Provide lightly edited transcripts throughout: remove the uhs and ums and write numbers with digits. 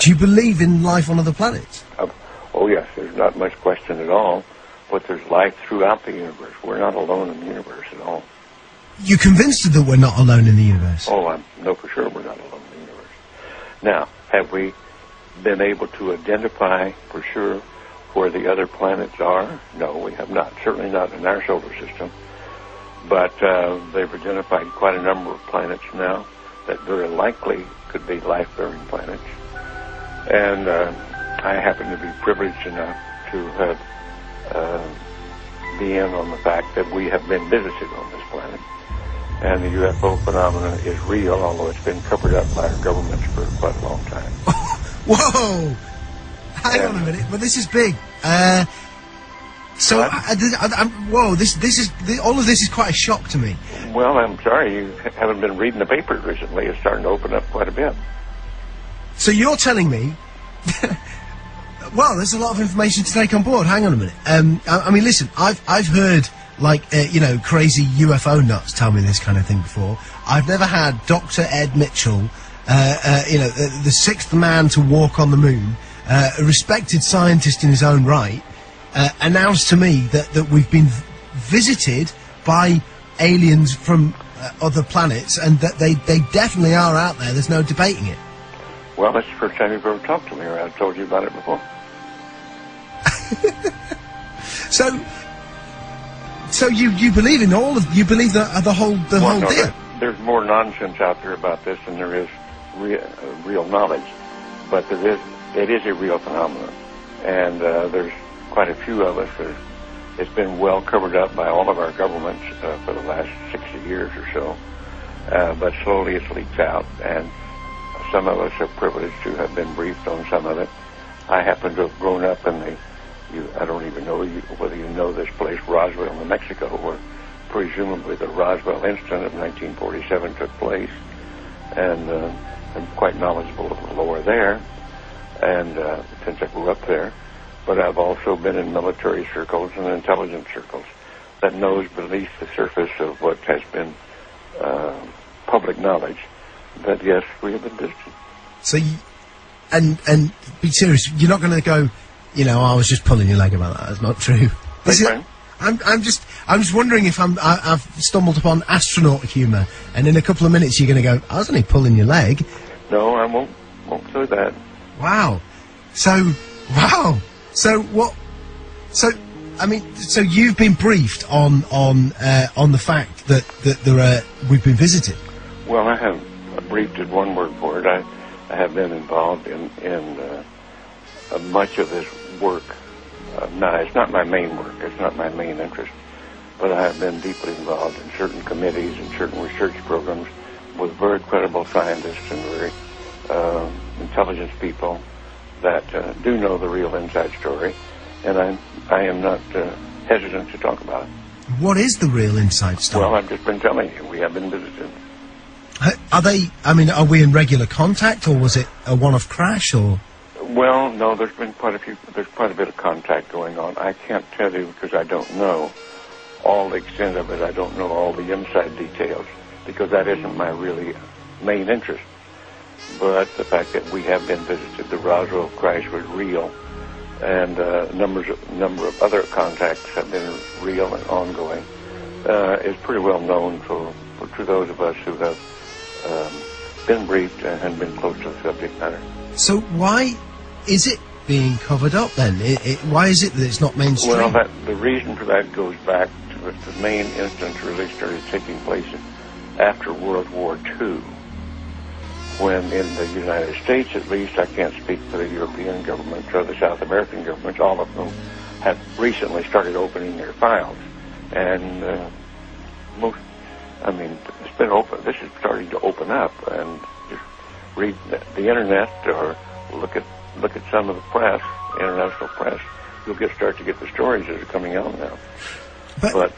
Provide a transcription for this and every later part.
Do you believe in life on other planets? Oh yes, there's not much question at all. But there's life throughout the universe. We're not alone in the universe at all. You're convinced that we're not alone in the universe? Oh, I know for sure we're not alone in the universe. Now, have we been able to identify for sure where the other planets are? No, we have not. Certainly not in our solar system. But they've identified quite a number of planets now that very likely could be life-bearing planets. And I happen to be privileged enough to have be in on the fact that we have been visited on this planet. And the UFO phenomenon is real, although it's been covered up by our governments for quite a long time. Whoa! Hang on a minute, but this is big. Whoa, all of this is quite a shock to me. Well, I'm sorry, you haven't been reading the papers recently. It's starting to open up quite a bit. So you're telling me... Well, there's a lot of information to take on board. Hang on a minute. I mean, listen, I've heard, like, crazy UFO nuts tell me this kind of thing before. I've never had Dr. Ed Mitchell, the sixth man to walk on the moon, a respected scientist in his own right, announce to me that we've been visited by aliens from other planets and that they definitely are out there. There's no debating it. Well, that's the first time you've ever talked to me, or I've told you about it before. So you believe in all of, you believe the whole deal? There's more nonsense out there about this than there is real knowledge, but it is a real phenomenon, and there's quite a few of us that it's been well covered up by all of our governments for the last 60 years or so, but slowly it's leaked out, and some of us are privileged to have been briefed on some of it. I happen to have grown up in I don't even know whether you know this place, Roswell, New Mexico, where presumably the Roswell incident of 1947 took place, and I'm quite knowledgeable of the lore there, and since I grew up there, but I've also been in military circles and intelligence circles that knows beneath the surface of what has been public knowledge that, yes, we have been visited. So, and be serious, you're not going to go, I was just pulling your leg about that. That's not true. I'm just wondering if I've stumbled upon astronaut humour, and in a couple of minutes you're going to go, I was only pulling your leg. No, I won't do that. Wow. So what? So you've been briefed on the fact that we've been visited. Well, I have briefed is one word for it. I have been involved in much of this work. Now, it's not my main work. It's not my main interest. But I have been deeply involved in certain committees and certain research programs with very credible scientists and very intelligent people that do know the real inside story. And I am not hesitant to talk about it. What is the real inside story? Well, I've just been telling you. We have been visited. Are we in regular contact, or was it a one-off crash, or...? Well, no, there's quite a bit of contact going on. I can't tell you because I don't know all the extent of it. I don't know all the inside details because that isn't my really main interest. But the fact that we have been visited, the Roswell crash was real, and a number of other contacts have been real and ongoing, is pretty well known to those of us who have been briefed and been close to the subject matter. So why is it being covered up then? Why is it that it's not mainstream? Well, the reason for that goes back to the main instance really started taking place after World War II, when in the United States, at least, I can't speak for the European governments or the South American governments, all of them have recently started opening their files. And it's been open. This is starting to open up, and just read the internet or look at some of the press, international press. You'll start to get the stories that are coming out now. But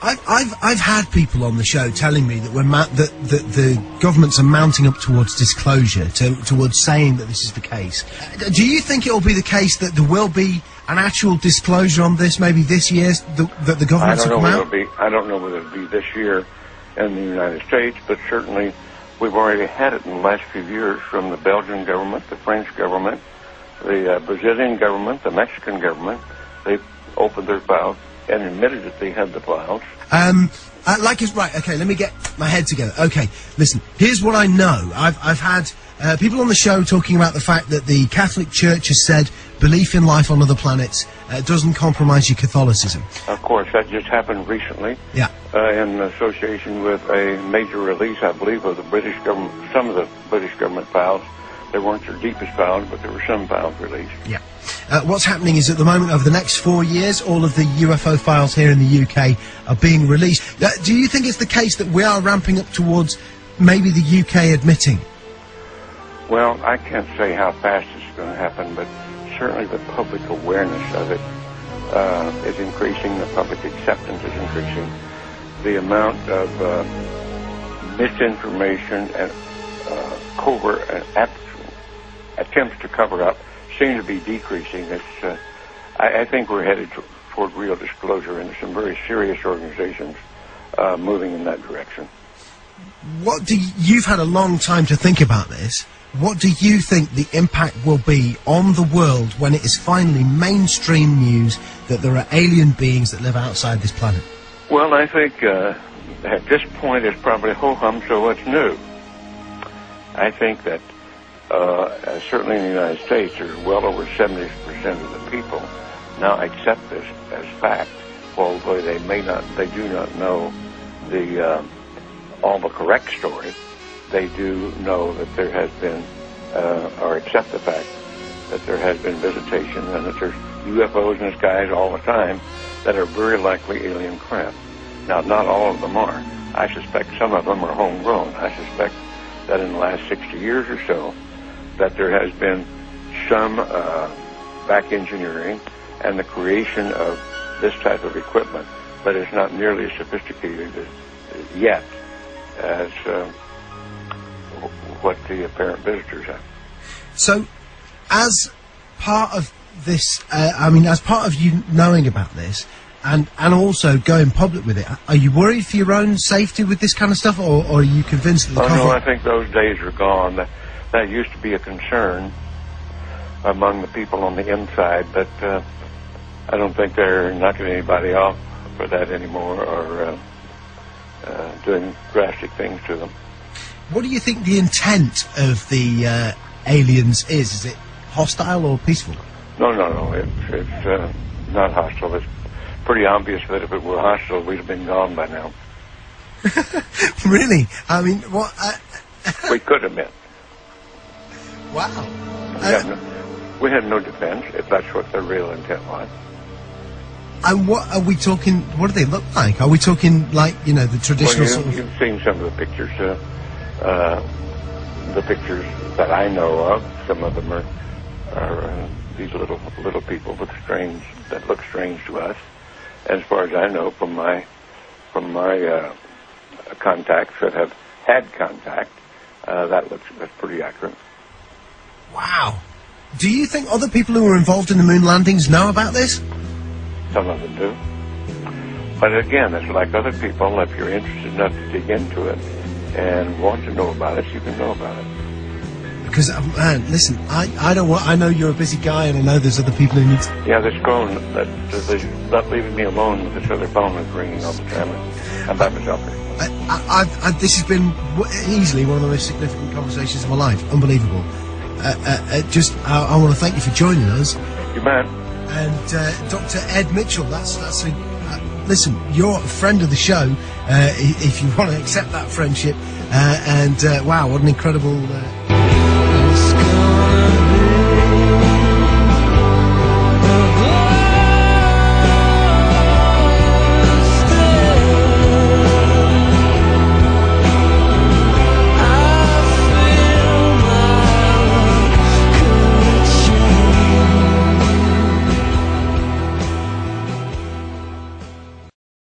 I've had people on the show telling me that that the governments are mounting up towards disclosure, towards saying that this is the case. Do you think it will be the case that there will be an actual disclosure on this, maybe this year, that the governments will come out? I don't know whether it'll be this year in the United States, but certainly We've already had it in the last few years from the Belgian government, the French government, the Brazilian government, the Mexican government. They've opened their files and admitted that they had the files. Right, okay, let me get my head together. Okay, listen, here's what I know. I've had people on the show talking about the fact that the Catholic Church has said belief in life on other planets doesn't compromise your Catholicism. Of course, that just happened recently. Yeah. In association with a major release, I believe, of the British government, some of the British government files. They weren't their deepest files, but there were some files released. Yeah. What's happening is at the moment, over the next 4 years, all of the UFO files here in the UK are being released. Do you think it's the case that we are ramping up towards maybe the UK admitting? Well, I can't say how fast it's going to happen, but certainly the public awareness of it is increasing. The public acceptance is increasing. The amount of misinformation and covert and attempts to cover up seem to be decreasing. I think we're headed toward real disclosure, and some very serious organizations moving in that direction. You've had a long time to think about this. What do you think the impact will be on the world when it is finally mainstream news that there are alien beings that live outside this planet? Well, I think at this point it's probably ho-hum, so what's new? I think that certainly in the United States, there's well over 70% of the people now accept this as fact, although they do not know all the correct story. They do know that there has been, or accept the fact that there has been visitation and that there's UFOs in the skies all the time that are very likely alien craft. Now, not all of them are. I suspect some of them are homegrown. I suspect that in the last 60 years or so, that there has been some back engineering and the creation of this type of equipment, but it's not nearly as sophisticated yet as what the apparent visitors have. So, as part of this, as part of you knowing about this, and also going public with it, are you worried for your own safety with this kind of stuff, or are you convinced that the no, I think those days are gone. That used to be a concern among the people on the inside, but I don't think they're knocking anybody off for that anymore, or doing drastic things to them. What do you think the intent of the aliens is? Is it hostile or peaceful? No. It's not hostile. It's pretty obvious that if it were hostile, we'd have been gone by now. Really? I mean, what? We could have been. Wow. We had no defense, if that's what their real intent was. And what are we talking? What do they look like? Are we talking like, you know, the traditional sort of? You've seen some of the pictures. The pictures that I know of, some of them are these little people that look strange to us. As far as I know, from my contacts that have had contact, that's pretty accurate. Wow. Do you think other people who were involved in the moon landings know about this? Some of them do. But again, it's like other people. If you're interested enough to dig into it and want to know about it, you can know about it. Because, man, listen, I know you're a busy guy, and I know there's other people who need to... Yeah, this phone, that's not leaving me alone with this other phone that's ringing all the time. I'm by myself here. This has been easily one of the most significant conversations of my life. Unbelievable. I want to thank you for joining us. You bet. And Dr. Ed Mitchell, listen, you're a friend of the show, if you want to accept that friendship. Wow, what an incredible...